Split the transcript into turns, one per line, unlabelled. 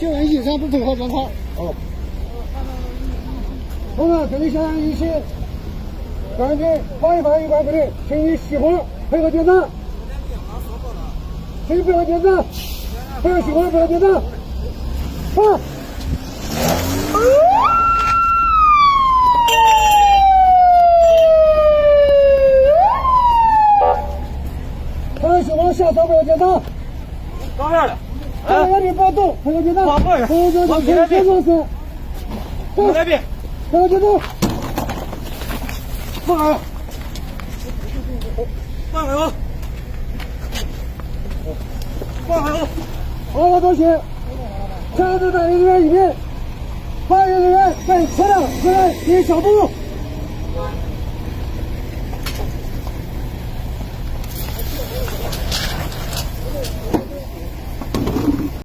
救援引上不配合检查。
哦。
同志，跟你相安一起，赶紧放一放有关部队，请你熄火，配合检查。请配合检查，不要熄火，不要检查。放。不要熄火，下手不要检查。
刚面的。
这个你不要动，配合检查。
往后
配合检查，请先做事。
往那边。
配合检查。放好。
放好。放好。
好好多谢。枪支在人员一边，发言人员在车辆前面一小步。